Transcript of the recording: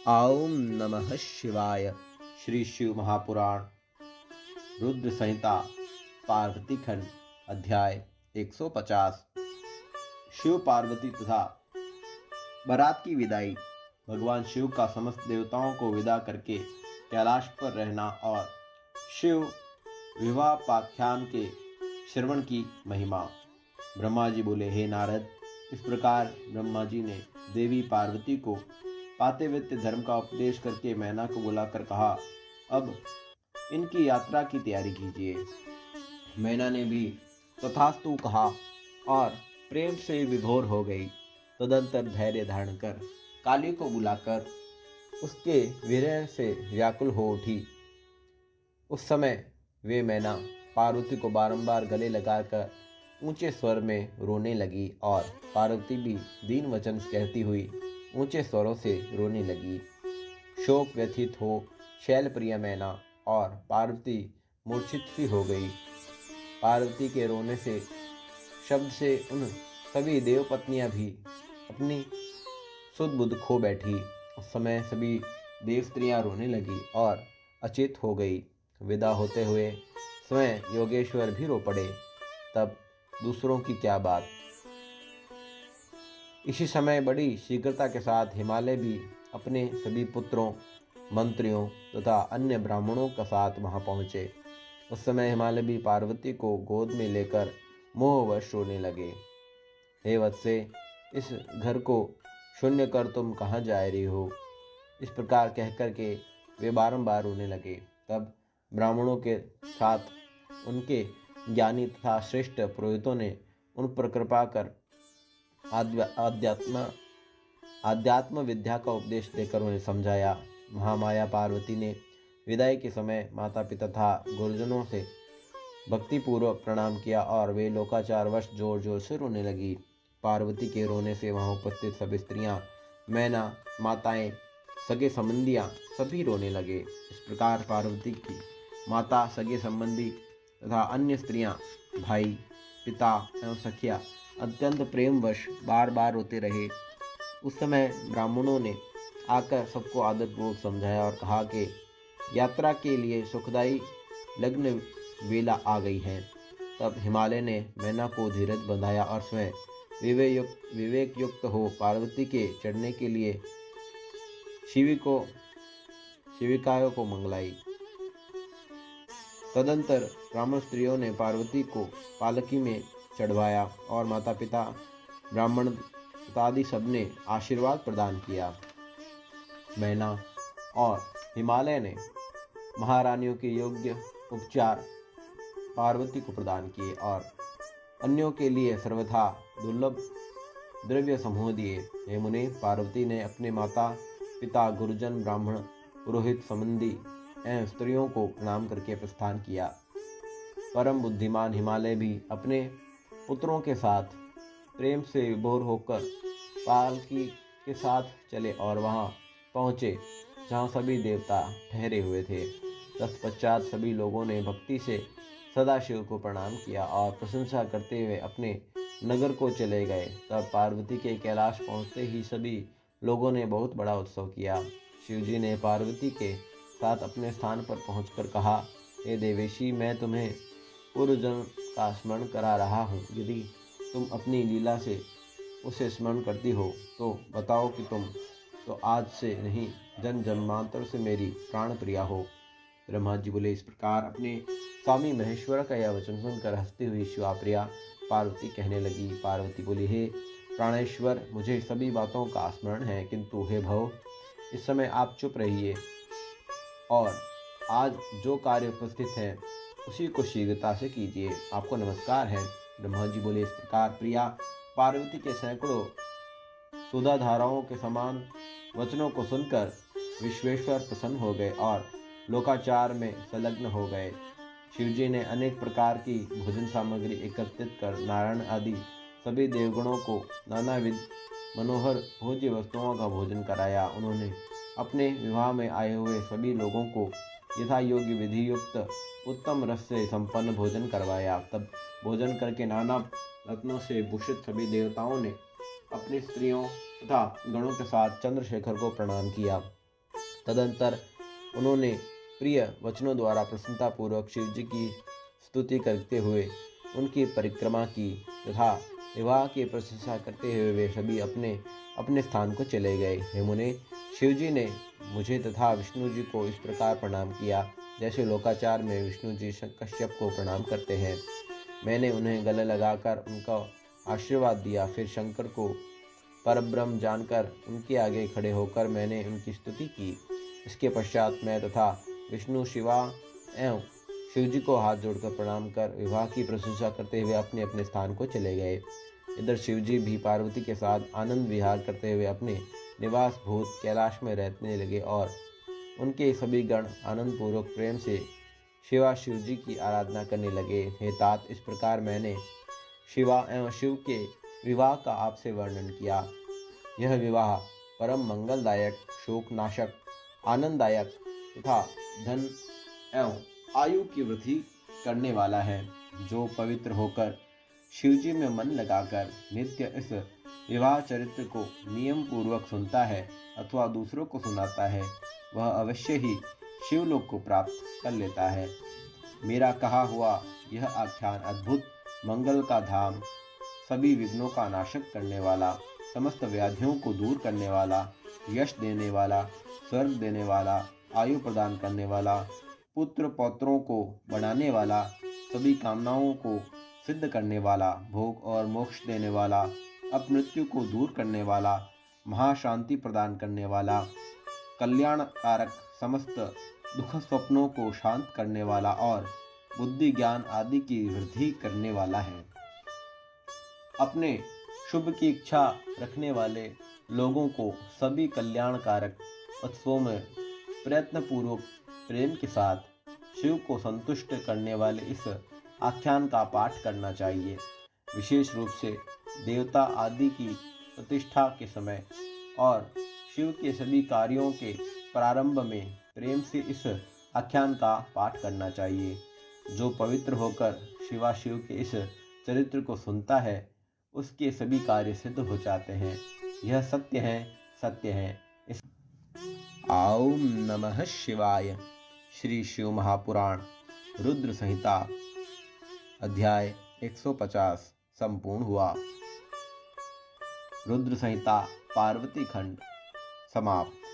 ओम नमः शिवाय। श्री शिव महापुराण रुद्र संहिता पार्वती खंड अध्याय 150। शिव पार्वती तथा बारात की विदाई। भगवान शिव का समस्त देवताओं को विदा करके कैलाश पर रहना और शिव विवाहाख्यान के श्रवण की महिमा। ब्रह्मा जी बोले, हे नारद, इस प्रकार ब्रह्मा जी ने देवी पार्वती को पातिव्रत्य धर्म का उपदेश करके मैना को बुलाकर कहा, अब इनकी यात्रा की तैयारी कीजिए। मैना ने भी तथास्तु कहा और प्रेम से विभोर हो गई। तदंतर धैर्य धारण कर काली को बुलाकर उसके विरह से व्याकुल हो उठी। उस समय वे मैना पार्वती को बारंबार गले लगाकर ऊंचे स्वर में रोने लगी और पार्वती भी दीन वचन कहती हुई ऊंचे स्वरों से रोने लगी। शोक व्यथित हो शैलप्रिय मैना और पार्वती मूर्छित सी हो गई। पार्वती के रोने से शब्द से उन सभी देवपत्नियां भी अपनी सुध बुध खो बैठी। उस समय सभी देव स्त्रियां रोने लगी और अचेत हो गई। विदा होते हुए स्वयं योगेश्वर भी रो पड़े। तब दूसरों की क्या बात। इसी समय बड़ी शीघ्रता के साथ हिमालय भी अपने सभी पुत्रों, मंत्रियों तथा अन्य ब्राह्मणों के साथ वहां पहुंचे। उस समय हिमालय भी पार्वती को गोद में लेकर मोहवश रोने लगे। हे वत्से, इस घर को शून्य कर तुम कहाँ जा रही हो? इस प्रकार कहकर के वे बारंबार रोने लगे। तब ब्राह्मणों के साथ उनके ज्ञानी तथा श्रेष्ठ पुरोहितों ने उन पर कृपा कर आध्यात्म विद्या का उपदेश देकर उन्हें समझाया। महामाया पार्वती ने विदाई के समय माता पिता तथा गुरुजनों से भक्तिपूर्वक प्रणाम किया और वे लोकाचारवश जोर जोर से रोने लगी। पार्वती के रोने से वहां उपस्थित सभी स्त्रियां, मैना, माताएं, सगे संबंधियां सभी रोने लगे। इस प्रकार पार्वती की माता, सगे संबंधी तथा अन्य स्त्रियां, भाई, पिता एवं सखिया अत्यंत प्रेमवश बार बार रोते रहे। उस समय ब्राह्मणों ने आकर सबको आदरपूर्वक समझाया और कहा कि यात्रा के लिए सुखदायी लग्न वेला आ गई है। तब हिमालय ने मैना को धीरज बंधाया और स्वयं विवेक युक्त हो पार्वती के चढ़ने के लिए शिविकाओं को मंगलाई। तदंतर ब्राह्मण स्त्रियों ने पार्वती को पालकी में चढ़वाया और माता पिता, ब्राह्मण आदि सबने आशीर्वाद प्रदान किया। मैना और हिमालय ने महारानियों के योग्य उपचार पार्वती को प्रदान किए और अन्यों के लिए सर्वथा दुर्लभ द्रव्य समूह दिए। हे मुने, पार्वती ने अपने माता पिता, गुरुजन, ब्राह्मण, पुरोहित, संबंधी एवं स्त्रियों को प्रणाम करके प्रस्थान किया। परम बुद्धिमान हिमालय भी अपने पुत्रों के साथ प्रेम से विभोर होकर पालकी के साथ चले और वहां पहुंचे जहां सभी देवता ठहरे हुए थे। तत्पश्चात सभी लोगों ने भक्ति से सदाशिव को प्रणाम किया और प्रशंसा करते हुए अपने नगर को चले गए। तब पार्वती के कैलाश पहुंचते ही सभी लोगों ने बहुत बड़ा उत्सव किया। शिवजी ने पार्वती के साथ अपने स्थान पर पहुंचकर कहा, हे देवेशी, मैं तुम्हें पूर्वजन्म का स्मरण करा रहा हूँ। यदि तुम अपनी लीला से उसे स्मरण करती हो तो बताओ कि तुम तो आज से नहीं जन्म जन्मांतर से मेरी प्राण प्रिया हो। ब्रह्मा जी बोले, इस प्रकार अपने स्वामी महेश्वर का यह वचन सुनकर हंसती हुई शिवाप्रिया पार्वती कहने लगी। पार्वती बोली, हे प्राणेश्वर, मुझे सभी बातों का स्मरण है, किंतु हे भव, इस समय आप चुप रहिए और आज जो कार्य उपस्थित है उसी को शीघ्रता से कीजिए। आपको नमस्कार है। ब्रह्मा जी बोले, इस प्रकार प्रिया पार्वती के सैकड़ों सुधा धाराओं के समान वचनों को सुनकर विश्वेश्वर प्रसन्न हो गए और लोकाचार में संलग्न हो गए। शिवजी ने अनेक प्रकार की भोजन सामग्री एकत्रित कर नारायण आदि सभी देवगणों को नानाविध मनोहर भोज्य वस्तुओं का भोजन कराया। उन्होंने अपने विवाह में आए हुए सभी लोगों को यथा योग्य विधि युक्त उत्तम रस से संपन्न भोजन करवाया। तब भोजन करके नाना रत्नों से भूषित सभी देवताओं ने अपनी स्त्रियों तथा गणों के साथ चंद्रशेखर को प्रणाम किया। तदंतर उन्होंने प्रिय वचनों द्वारा प्रसन्नतापूर्वक शिव जी की स्तुति करते हुए उनकी परिक्रमा की तथा विवाह की प्रशंसा करते हुए वे सभी अपने अपने स्थान को चले गए। हे मुने, शिव जी ने मुझे तथा विष्णु जी को इस प्रकार प्रणाम किया जैसे लोकाचार में विष्णु जी कश्यप को प्रणाम करते हैं। मैंने उन्हें गले लगाकर उनका आशीर्वाद दिया। फिर शंकर को परब्रह्म जानकर उनके आगे खड़े होकर मैंने उनकी स्तुति की। इसके पश्चात मैं तथा विष्णु शिवा एवं शिव जी को हाथ जोड़कर प्रणाम कर विवाह की प्रशंसा करते हुए अपने अपने स्थान को चले गए। इधर शिव जी भी पार्वती के साथ आनंद विहार करते हुए अपने निवास भूत कैलाश में रहने लगे और उनके सभी गण आनंद पूर्वक प्रेम से शिव जी की आराधना करने लगे। हे तात, इस प्रकार मैंने शिवा एवं शिव के विवाह का आपसे वर्णन किया। यह विवाह परम मंगलदायक, शोकनाशक, आनंददायक तथा धन एवं आयु की वृद्धि करने वाला है। जो पवित्र होकर शिव जी में मन लगाकर नित्य इस विवाह चरित्र को नियम पूर्वक सुनता है अथवा दूसरों को सुनाता है, वह अवश्य ही शिवलोक को प्राप्त कर लेता है। मेरा कहा हुआ यह आख्यान अद्भुत मंगल का धाम, सभी विघ्नों का नाशक करने वाला, समस्त व्याधियों को दूर करने वाला, यश देने वाला, स्वर्ग देने वाला, आयु प्रदान करने वाला, पुत्र पौत्रों को बढ़ाने वाला, सभी कामनाओं को सिद्ध करने वाला, भोग और मोक्ष देने वाला, अपमृत्यु को दूर करने वाला, महाशांति प्रदान करने वाला, कल्याणकारक, समस्त दुख स्वप्नों को शांत करने वाला और बुद्धि ज्ञान आदि की वृद्धि करने वाला है। अपने शुभ की इच्छा रखने वाले लोगों को सभी कल्याणकारक उत्सवों में प्रयत्नपूर्वक प्रेम के साथ शिव को संतुष्ट करने वाले इस आख्यान का पाठ करना चाहिए। विशेष रूप से देवता आदि की प्रतिष्ठा के समय और शिव के सभी कार्यों के प्रारंभ में प्रेम से इस आख्यान का पाठ करना चाहिए। जो पवित्र होकर शिव के इस चरित्र को सुनता है, उसके सभी कार्य सिद्ध हो जाते हैं। यह सत्य है, सत्य है। ओम नमः शिवाय। श्री शिव महापुराण रुद्र संहिता अध्याय 150 संपूर्ण हुआ। रुद्र संहिता पार्वती खंड समाप्त।